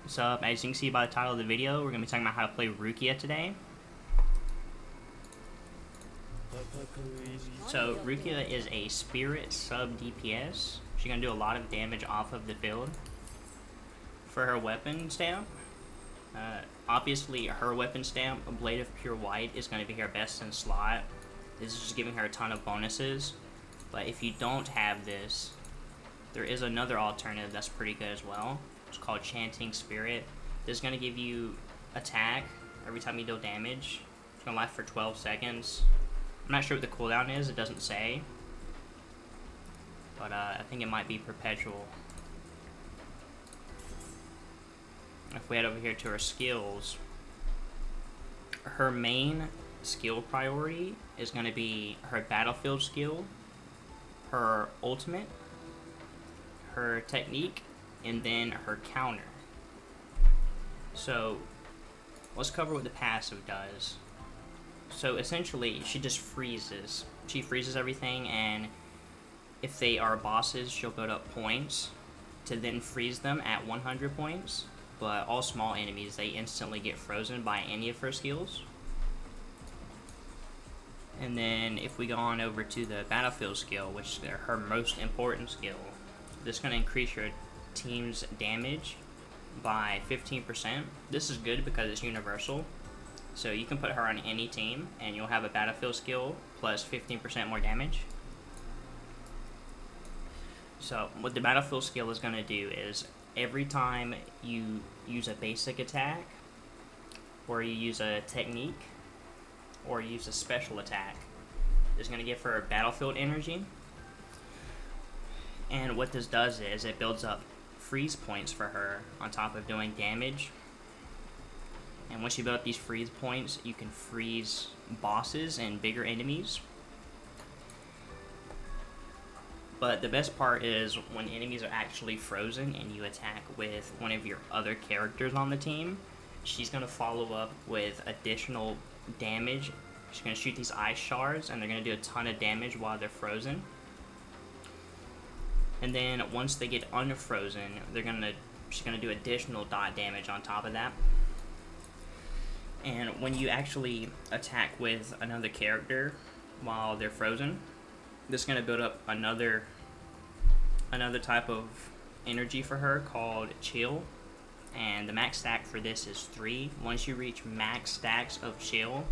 What's up? As you can see by the title of the video, we're going to be talking about how to play Rukia today. So Rukia is a spirit sub DPS. She's going to do a lot of damage off of the field. For her weapon stamp, obviously her weapon stamp, a Blade of Pure White, is going to be her best in slot. This is just giving her a ton of bonuses. But if you don't have this, there is another alternative that's pretty good as well. It's called Chanting Spirit. This is going to give you attack every time you deal damage. It's going to last for 12 seconds. I'm not sure what the cooldown is, it doesn't say. But I think it might be perpetual. If we head over here to her skills, her main skill priority is going to be her battlefield skill, her ultimate, her technique, and then her counter. So let's cover what the passive does. So essentially she just freezes. She freezes everything, and if they are bosses, she'll build up points to then freeze them at 100 points. But all small enemies, they instantly get frozen by any of her skills. And then if we go on over to the battlefield skill, which is her most important skill, this is going to increase your team's damage by 15%. This is good because it's universal. So you can put her on any team and you'll have a battlefield skill plus 15% more damage. So what the battlefield skill is going to do is every time you use a basic attack, or you use a technique, or you use a special attack, it's going to give her battlefield energy. And what this does is it builds up freeze points for her on top of doing damage. And once you build up these freeze points, you can freeze bosses and bigger enemies. But the best part is when enemies are actually frozen and you attack with one of your other characters on the team, she's going to follow up with additional damage. She's going to shoot these ice shards and they're going to do a ton of damage while they're frozen. And then once they get unfrozen, she's going to do additional dot damage on top of that. And when you actually attack with another character while they're frozen, this is going to build up another type of energy for her called Chill. And the max stack for this is 3. Once you reach max stacks of Chill,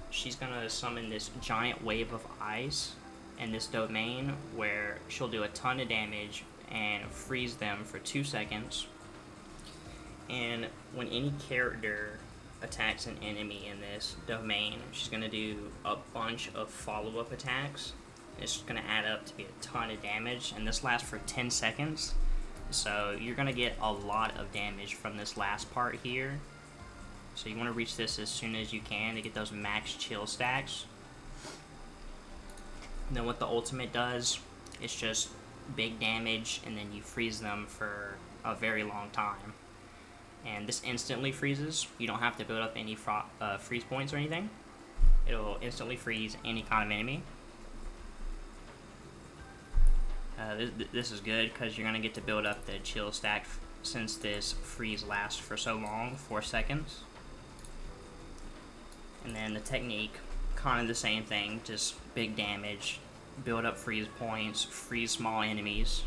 she's going to summon this giant wave of ice in this domain where she'll do a ton of damage and freeze them for 2 seconds. And when any character attacks an enemy in this domain, she's going to do a bunch of follow-up attacks. It's going to add up to be a ton of damage, and this lasts for 10 seconds. So you're going to get a lot of damage from this last part here. So you want to reach this as soon as you can to get those max chill stacks. And then what the ultimate does, it's just big damage, and then you freeze them for a very long time. And this instantly freezes. You don't have to build up any freeze points or anything. It'll instantly freeze any kind of enemy. This is good because you're going to get to build up the chill stack since this freeze lasts for so long, 4 seconds. And then the technique, kind of the same thing, just big damage, build up freeze points, freeze small enemies.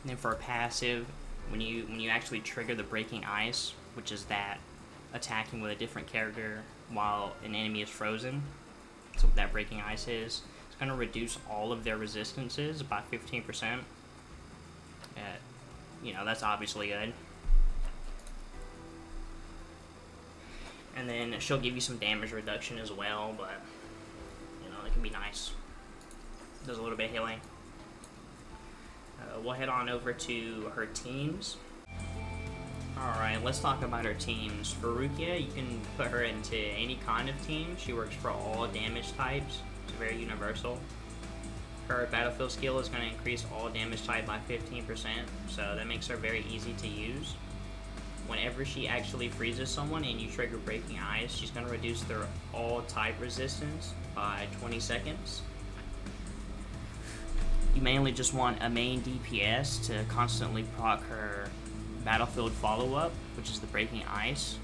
And then for a passive, when you actually trigger the breaking ice, which is that attacking with a different character while an enemy is frozen, that's what that breaking ice is. It's going to reduce all of their resistances by 15%. That's obviously good. And then she'll give you some damage reduction as well, but it can be nice. Does a little bit of healing. We'll head on over to her teams. Alright, let's talk about her teams. For Rukia, you can put her into any kind of team. She works for all damage types. It's very universal. Her battlefield skill is going to increase all damage type by 15%, so that makes her very easy to use. Whenever she actually freezes someone and you trigger breaking ice, she's going to reduce their all type resistance by 20 seconds. You mainly just want a main DPS to constantly proc her Battlefield follow-up, which is the Breaking Ice.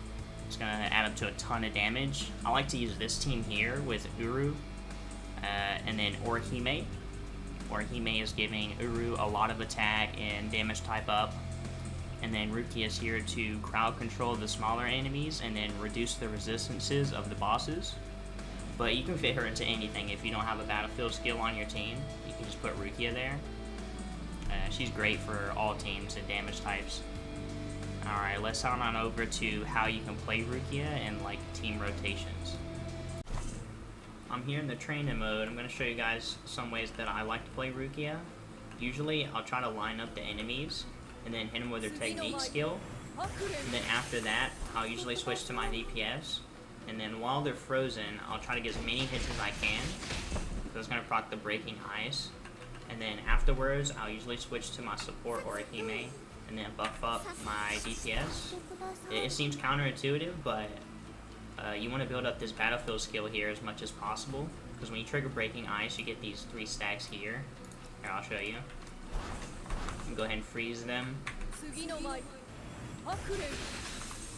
It's going to add up to a ton of damage. I like to use this team here with Uru, and then Orihime. Orihime is giving Uru a lot of attack and damage type up. And then Rukia is here to crowd control the smaller enemies and then reduce the resistances of the bosses. But you can fit her into anything. If you don't have a Battlefield skill on your team, you can just put Rukia there. She's great for all teams and damage types. Alright, let's head on over to how you can play Rukia and like team rotations. I'm here in the training mode. I'm going to show you guys some ways that I like to play Rukia. Usually I'll try to line up the enemies and then hit them with their technique skill. And then after that, I'll usually switch to my DPS. And then while they're frozen, I'll try to get as many hits as I can. So it's going to proc the Breaking Ice. And then afterwards, I'll usually switch to my support Orihime and then buff up my DPS. It seems counterintuitive, but you want to build up this Battlefield skill here as much as possible. Because when you trigger Breaking Ice, you get these 3 stacks here. Here, I'll show you. Go ahead and freeze them.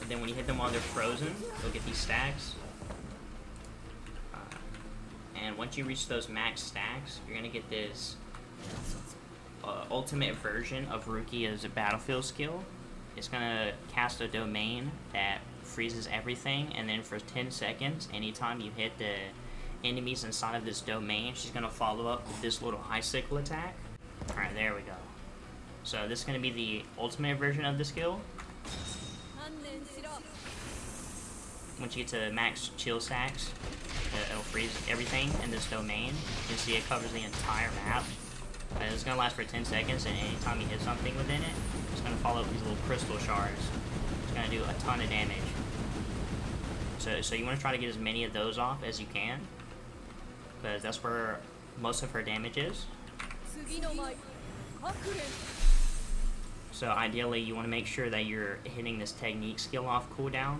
And then when you hit them while they're frozen, you'll get these stacks. And once you reach those max stacks, you're going to get this ultimate version of Rukia's Battlefield skill. It's going to cast a domain that freezes everything, and then for 10 seconds, anytime you hit the enemies inside of this domain, she's going to follow up with this little icicle attack. Alright, there we go. So this is going to be the ultimate version of the skill. Once you get to max chill stacks, it'll freeze everything in this domain. You can see it covers the entire map. It's going to last for 10 seconds, and anytime you hit something within it, it's going to follow up these little crystal shards. It's going to do a ton of damage. So you want to try to get as many of those off as you can, because that's where most of her damage is. So ideally, you want to make sure that you're hitting this technique skill off cooldown,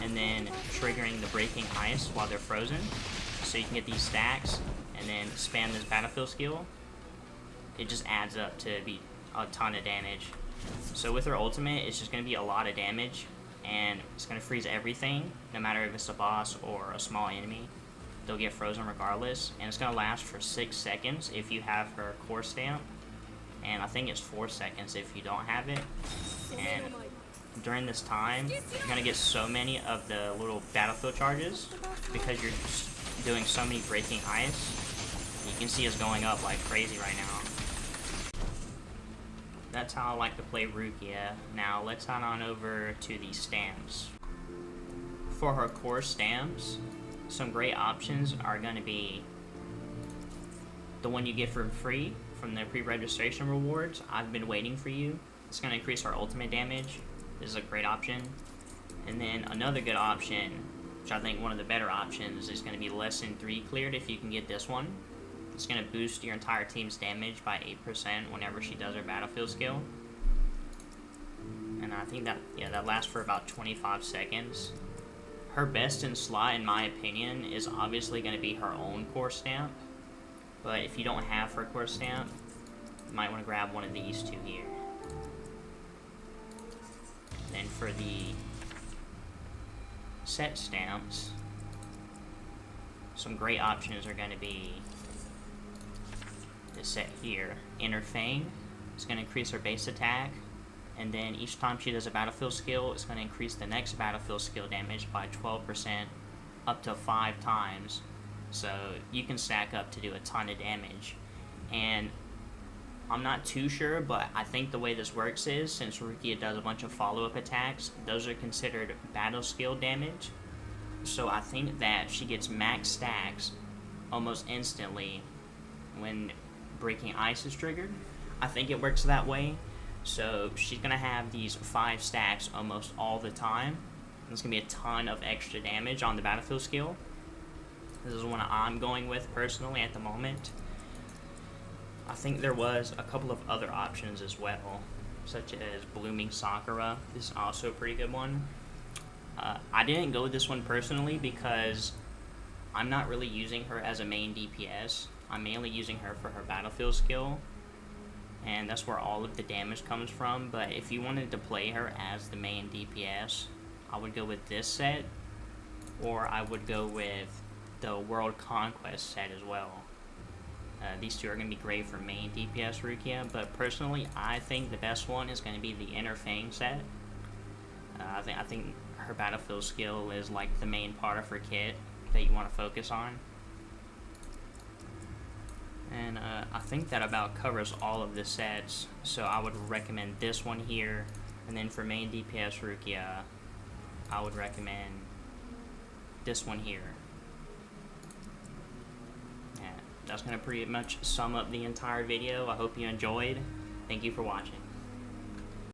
and then triggering the Breaking Ice while they're frozen, so you can get these stacks, and then spam this Battlefield skill. It just adds up to be a ton of damage. So with her ultimate, it's just going to be a lot of damage, and it's going to freeze everything, no matter if it's a boss or a small enemy. They'll get frozen regardless, and it's going to last for 6 seconds if you have her core stamp, and I think it's 4 seconds if you don't have it. And during this time, you're going to get so many of the little Battlefield charges because you're just doing so many Breaking Ice. You can see it's going up like crazy right now. That's how I like to play Rukia. Now let's head on over to the stamps. For her core stamps, some great options are going to be the one you get for free from the pre-registration rewards, I've Been Waiting for You. It's going to increase our ultimate damage. This is a great option. And then another good option, which I think one of the better options, is going to be Lesson 3 cleared if you can get this one. It's going to boost your entire team's damage by 8% whenever she does her Battlefield skill. And I think that, yeah, that lasts for about 25 seconds. Her best in slot, in my opinion, is obviously going to be her own core stamp. But if you don't have her core stamp, you might want to grab one of these two here. Then for the set stamps, some great options are going to be this set here. Inner Fang. It's going to increase her base attack, and then each time she does a Battlefield skill, it's going to increase the next Battlefield skill damage by 12% up to 5 times. So you can stack up to do a ton of damage. And I'm not too sure, but I think the way this works is, since Rukia does a bunch of follow-up attacks, those are considered battle skill damage. So I think that she gets max stacks almost instantly when Breaking Ice is triggered. I think it works that way. So she's going to have these 5 stacks almost all the time. There's going to be a ton of extra damage on the Battlefield skill. This is one I'm going with personally at the moment. I think there was a couple of other options as well, such as Blooming Sakura. This is also a pretty good one. I didn't go with this one personally because I'm not really using her as a main DPS. I'm mainly using her for her Battlefield skill. and that's where all of the damage comes from. But if you wanted to play her as the main DPS, I would go with this set, or I would go with the World Conquest set as well. These two are going to be great for main DPS Rukia, but personally, I think the best one is going to be the Inner Fang set. I think her battlefield skill is like the main part of her kit that you want to focus on. And I think that about covers all of the sets, so I would recommend this one here, and then for main DPS Rukia, I would recommend this one here. Yeah, that's going to pretty much sum up the entire video. I hope you enjoyed. Thank you for watching.